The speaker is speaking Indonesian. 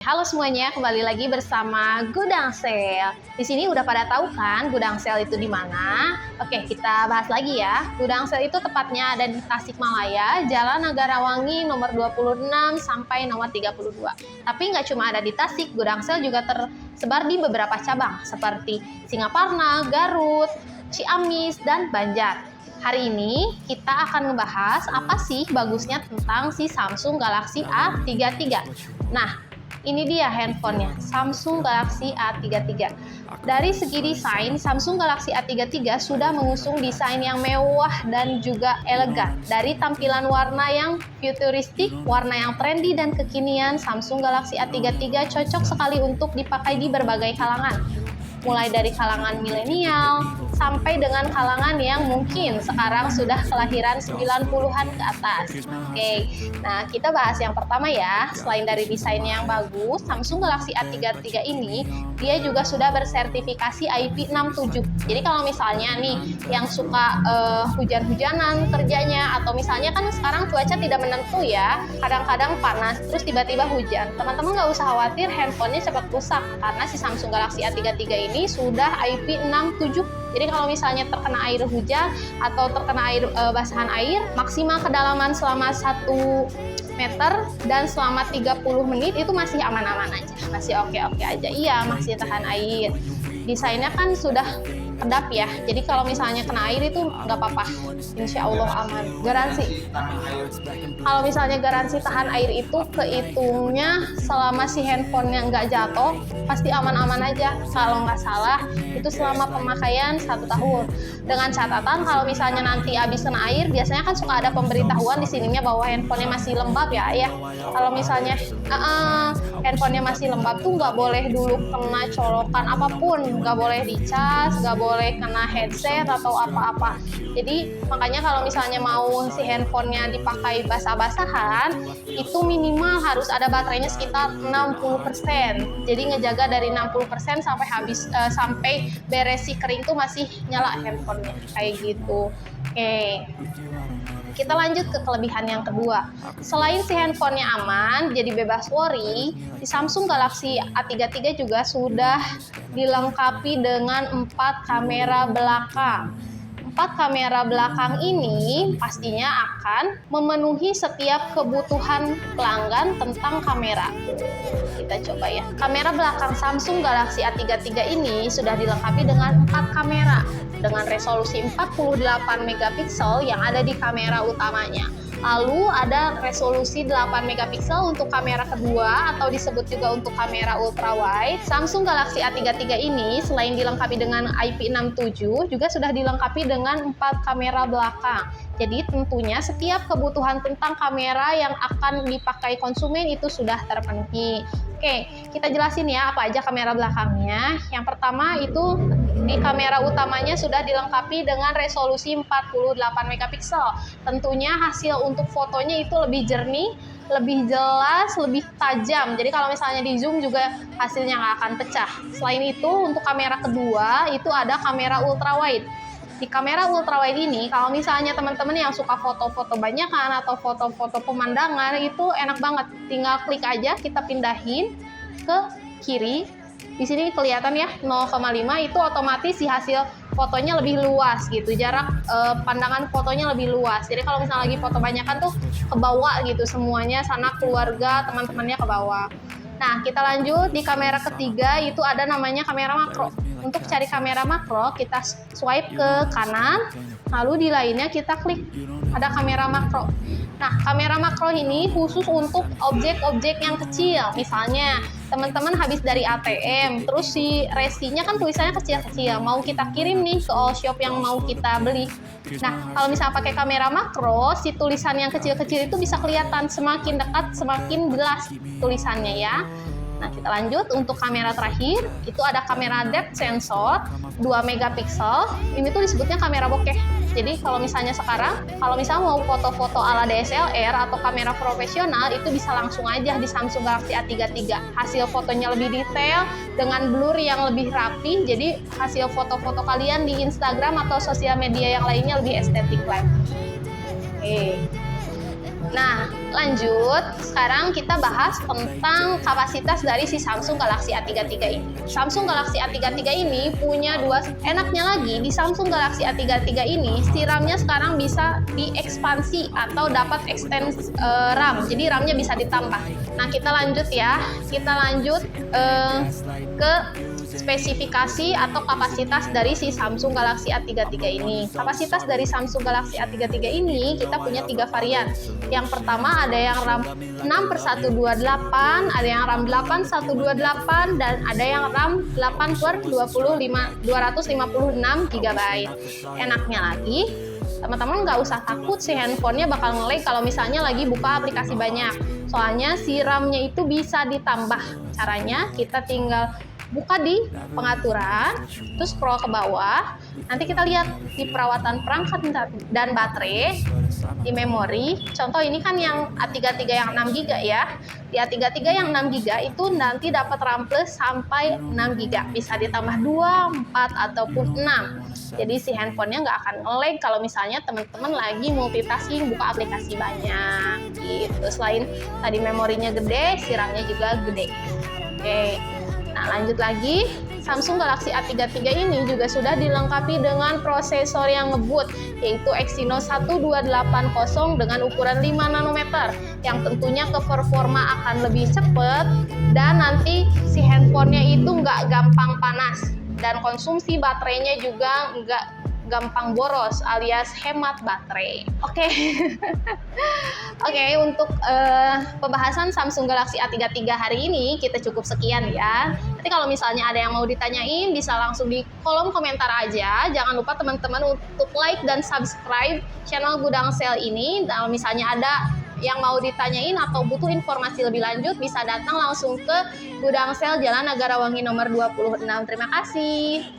Halo semuanya, kembali lagi bersama Gudang Sale. Di sini udah pada tahu kan Gudang Sale itu di mana? Oke, kita bahas lagi ya. Gudang Sale itu tepatnya ada di Tasikmalaya, Jalan Negarawangi nomor 26 sampai nomor 32. Tapi nggak cuma ada di Tasik, Gudang Sale juga tersebar di beberapa cabang seperti Singaparna, Garut, Ciamis, dan Banjar. Hari ini kita akan ngebahas apa sih bagusnya tentang si Samsung Galaxy A33. Nah, ini dia handphonenya, Samsung Galaxy A33. Dari segi desain, Samsung Galaxy A33 sudah mengusung desain yang mewah dan juga elegan. Dari tampilan warna yang futuristik, warna yang trendy dan kekinian, Samsung Galaxy A33 cocok sekali untuk dipakai di berbagai kalangan. Mulai dari kalangan milenial sampai dengan kalangan yang mungkin sekarang sudah kelahiran 90-an ke atas. Oke, nah kita bahas yang pertama ya. Selain dari desainnya yang bagus, Samsung Galaxy A33 ini dia juga sudah bersertifikasi IP67. Jadi kalau misalnya nih yang suka hujan-hujanan kerjanya, atau misalnya kan sekarang cuaca tidak menentu ya, kadang-kadang panas terus tiba-tiba hujan, teman-teman nggak usah khawatir handphonenya cepat rusak karena si Samsung Galaxy A33 ini sudah IP67. Jadi kalau misalnya terkena air hujan atau terkena air basahan air, maksimal kedalaman selama 1 meter dan selama 30 menit itu masih aman-aman aja, masih oke-oke aja. Iya, masih tahan air. Desainnya kan sudah kedap ya, jadi kalau misalnya kena air itu nggak apa-apa, insya Allah aman. Garansi, kalau misalnya garansi tahan air itu kehitungnya selama si handphonenya nggak jatuh pasti aman-aman aja. Kalau nggak salah itu selama pemakaian 1 tahun, dengan catatan kalau misalnya nanti habis kena air, biasanya kan suka ada pemberitahuan di sininya bahwa handphonenya masih lembab ya. Kalau misalnya handphonenya masih lembab tuh nggak boleh dulu kena colokan apapun, nggak boleh dicas, nggak boleh kena headset atau apa-apa. Jadi makanya kalau misalnya mau si handphonenya dipakai basah-basahan, itu minimal harus ada baterainya sekitar 60%. Jadi ngejaga dari 60% sampai habis, sampai beres si kering tuh masih nyala handphonenya, kayak gitu. Oke, kita lanjut ke kelebihan yang kedua. Selain si handphonenya aman, jadi bebas worry, di Samsung Galaxy A33 juga sudah dilengkapi dengan 4 kamera belakang. 4 kamera belakang ini pastinya akan memenuhi setiap kebutuhan pelanggan tentang kamera. Kita coba ya. Kamera belakang Samsung Galaxy A33 ini sudah dilengkapi dengan 4 kamera dengan resolusi 48 megapiksel yang ada di kamera utamanya. Lalu ada resolusi 8 megapiksel untuk kamera kedua atau disebut juga untuk kamera ultra wide. Samsung Galaxy A33 ini selain dilengkapi dengan IP67 juga sudah dilengkapi dengan 4 kamera belakang. Jadi tentunya setiap kebutuhan tentang kamera yang akan dipakai konsumen itu sudah terpenuhi. Oke, kita jelasin ya apa aja kamera belakangnya. Yang pertama itu di kamera utamanya sudah dilengkapi dengan resolusi 48 megapiksel. Tentunya hasil untuk fotonya itu lebih jernih, lebih jelas, lebih tajam. Jadi kalau misalnya di zoom juga hasilnya nggak akan pecah. Selain itu untuk kamera kedua itu ada kamera ultra wide. Di kamera ultra wide ini, kalau misalnya teman-teman yang suka foto-foto banyakan atau foto-foto pemandangan, itu enak banget. Tinggal klik aja, kita pindahin ke kiri. Di sini kelihatan ya 0,5, itu otomatis si hasil fotonya lebih luas gitu. Jarak pandangan fotonya lebih luas. Jadi kalau misalnya lagi foto banyakan tuh ke bawah gitu semuanya, sana keluarga, teman-temannya ke bawah. Nah, kita lanjut di kamera ketiga, itu ada namanya kamera makro. Untuk cari kamera makro, kita swipe ke kanan, lalu di lainnya kita klik ada kamera makro. Nah, kamera makro ini khusus untuk objek-objek yang kecil. Misalnya, teman-teman habis dari ATM, terus si resinya kan tulisannya kecil-kecil, mau kita kirim nih ke all shop yang mau kita beli. Nah, kalau misalnya pakai kamera makro, si tulisan yang kecil-kecil itu bisa kelihatan, semakin dekat semakin jelas tulisannya ya. Nah, kita lanjut untuk kamera terakhir, itu ada kamera depth sensor 2 megapiksel. Ini tuh disebutnya kamera bokeh. Jadi kalau misalnya sekarang, kalau misalnya mau foto-foto ala DSLR atau kamera profesional, itu bisa langsung aja di Samsung Galaxy A33. Hasil fotonya lebih detail, dengan blur yang lebih rapi, jadi hasil foto-foto kalian di Instagram atau sosial media yang lainnya lebih estetik lagi. Oke. Nah, lanjut. Sekarang kita bahas tentang kapasitas dari si Samsung Galaxy A33 ini. Samsung Galaxy A33 ini punya dua, enaknya lagi di Samsung Galaxy A33 ini, si RAM-nya sekarang bisa diekspansi atau dapat extend RAM. Jadi RAM-nya bisa ditambah. Nah, kita lanjut ya. Kita lanjut ke spesifikasi atau kapasitas dari si Samsung Galaxy A33 ini. Kapasitas dari Samsung Galaxy A33 ini kita punya 3 varian. Yang pertama ada yang RAM 6/128, ada yang RAM 8/128, dan ada yang RAM 8/256 GB. Enaknya lagi, teman-teman nggak usah takut si handphonenya bakal nge-lag kalau misalnya lagi buka aplikasi banyak. Soalnya si RAM-nya itu bisa ditambah. Caranya kita tinggal buka di pengaturan, terus scroll ke bawah. Nanti kita lihat di perawatan perangkat dan baterai, di memori. Contoh ini kan yang A33 yang 6 GB ya. Di A33 yang 6 GB itu nanti dapat RAM plus sampai 6 GB. Bisa ditambah 2, 4, ataupun 6. Jadi si handphonenya nggak akan nge-lag kalau misalnya teman-teman lagi multitasking buka aplikasi banyak gitu. Selain tadi memorinya gede, si RAM-nya juga gede. Oke. Nah, lanjut lagi, Samsung Galaxy A33 ini juga sudah dilengkapi dengan prosesor yang ngebut, yaitu Exynos 1280 dengan ukuran 5 nanometer, yang tentunya ke performa akan lebih cepat, dan nanti si handphonenya itu nggak gampang panas, dan konsumsi baterainya juga nggak gampang boros alias hemat baterai. Oke. Oke, untuk pembahasan Samsung Galaxy A33 hari ini kita cukup sekian ya. Nanti kalau misalnya ada yang mau ditanyain bisa langsung di kolom komentar aja. Jangan lupa teman-teman untuk like dan subscribe channel Gudang Sale ini. Dan kalau misalnya ada yang mau ditanyain atau butuh informasi lebih lanjut bisa datang langsung ke Gudang Sale Jalan Negarawangi nomor 26. Terima kasih.